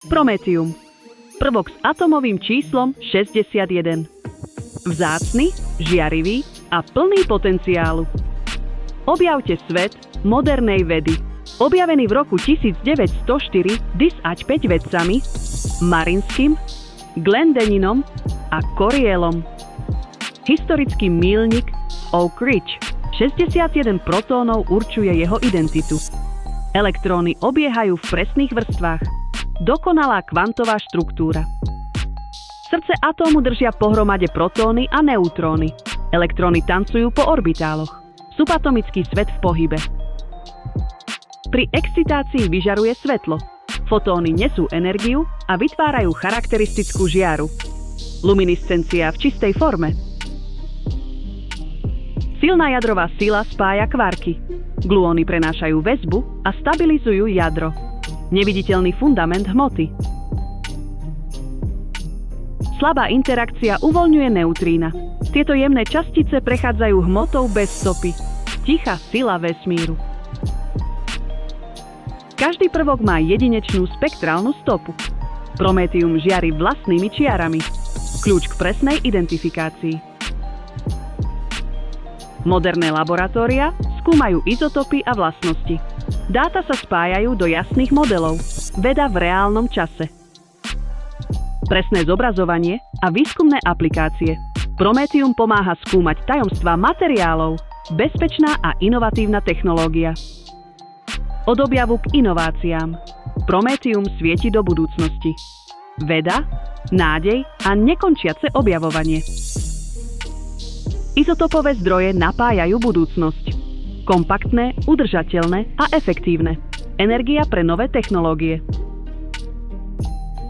Prométium. Prvok s atomovým číslom 61. Vzácny, žiarivý a plný potenciálu. Objavte svet modernej vedy. Objavený v roku 1904 DIS-5 vedcami Marinským, Glendeninom a Corielom. Historický míľnik Oak Ridge. 61 protónov určuje jeho identitu. Elektróny obiehajú v presných vrstvách. Dokonalá kvantová štruktúra. Srdce atómu držia pohromade protóny a neutróny. Elektróny tancujú po orbitáloch. Subatomický svet v pohybe. Pri excitácii vyžaruje svetlo. Fotóny nesú energiu a vytvárajú charakteristickú žiaru. Luminiscencia v čistej forme. Silná jadrová sila spája kvarky. Gluóny prenášajú väzbu a stabilizujú jadro. Neviditeľný fundament hmoty. Slabá interakcia uvoľňuje neutrína. Tieto jemné častice prechádzajú hmotou bez stopy. Tichá sila vesmíru. Každý prvok má jedinečnú spektrálnu stopu. Prométium žiari vlastnými čiarami. Kľúč k presnej identifikácii. Moderné laboratória skúmajú izotopy a vlastnosti. Dáta sa spájajú do jasných modelov. Veda v reálnom čase. Presné zobrazovanie a výskumné aplikácie. Prométium pomáha skúmať tajomstvá materiálov. Bezpečná a inovatívna technológia. Od objavu k inováciám. Prométium svieti do budúcnosti. Veda, nádej a nekončiace objavovanie. Izotopové zdroje napájajú budúcnosť. Kompaktné, udržateľné a efektívne. Energia pre nové technológie.